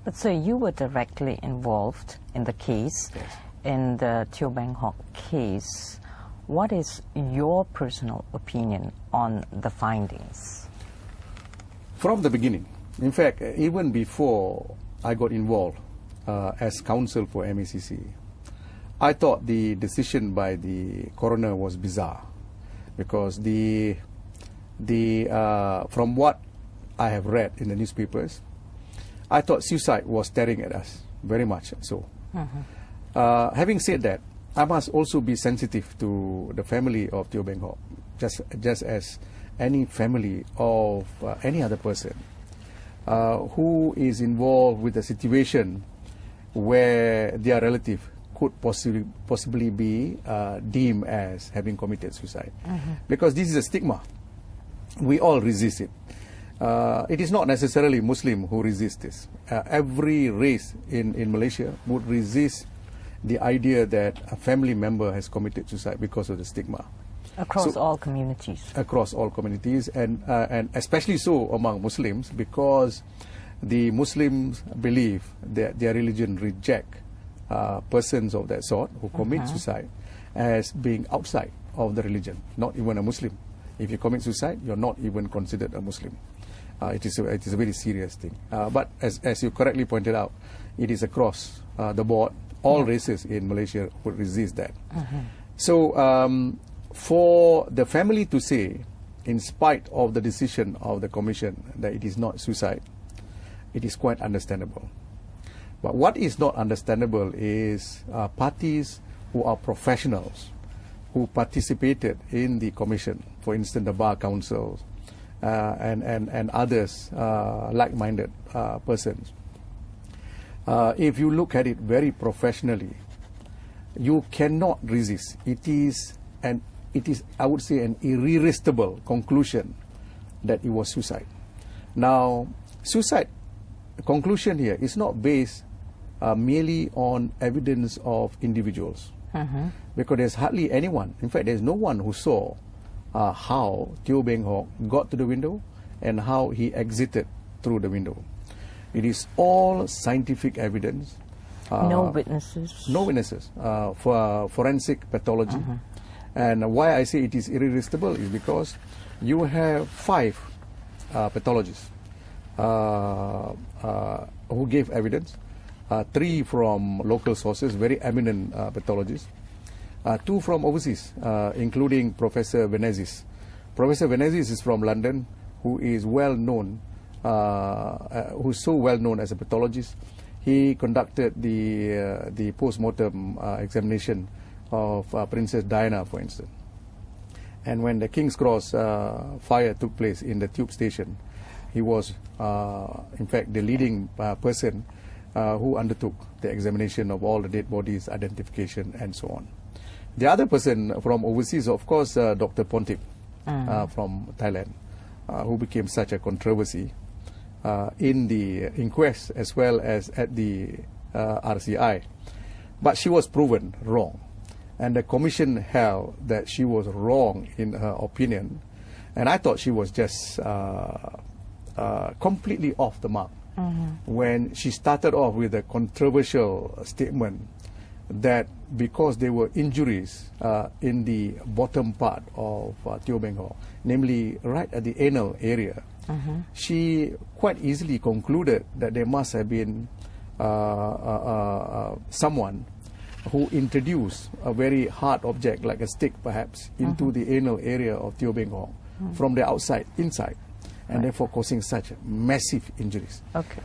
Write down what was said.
But so you were directly involved in the case, Yes. in the Teo Beng Hock case. What is your personal opinion on the findings? From the beginning, in fact, even before I got involved as counsel for MACC, I thought the decision by the coroner was bizarre, because from what I have read in the newspapers, I thought suicide was staring at us, very much so. Having said that, I must also be sensitive to the family of Teo Beng Hock, just as any family of any other person who is involved with a situation where their relative could possibly be deemed as having committed suicide. Because this is a stigma. We all resist it. It is not necessarily Muslim who resist this. Every race in Malaysia would resist the idea that a family member has committed suicide because of the stigma. Across all communities. Across all communities, and especially so among Muslims, because the Muslims believe that their religion reject persons of that sort who commit suicide as being outside of the religion, not even a Muslim. If you commit suicide, you're not even considered a Muslim. It is a very serious thing. But as you correctly pointed out, it is across the board. All races in Malaysia would resist that. So for the family to say, in spite of the decision of the commission, that it is not suicide, it is quite understandable. But what is not understandable is parties who are professionals, who participated in the commission, for instance the Bar Council and others like-minded persons. If you look at it very professionally, you cannot resist. It is, I would say, an irresistible conclusion that it was suicide. Now, suicide conclusion here is not based merely on evidence of individuals, because there's hardly anyone, in fact there's no one who saw how Teo Beng Hock got to the window and how he exited through the window. It is all scientific evidence. No witnesses. No witnesses for forensic pathology. And why I say it is irresistible is because you have 5 pathologists who gave evidence, 3 from local sources, very eminent pathologists, 2 from overseas, including Professor Venezis. Professor Venezis is from London, who is well known, who's so well known as a pathologist. He conducted the post-mortem examination of Princess Diana, for instance. And when the King's Cross fire took place in the tube station, he was, in fact, the leading person who undertook the examination of all the dead bodies, identification, and so on. The other person from overseas, of course, Dr. Pontip from Thailand, who became such a controversy in the inquest as well as at the RCI. But she was proven wrong. And the commission held that she was wrong in her opinion. And I thought she was just completely off the mark when she started off with a controversial statement that because there were injuries in the bottom part of Teo Beng Hock, namely right at the anal area, she quite easily concluded that there must have been someone who introduced a very hard object, like a stick perhaps, into the anal area of Teo Beng Hock from the outside, inside, and therefore causing such massive injuries. Okay.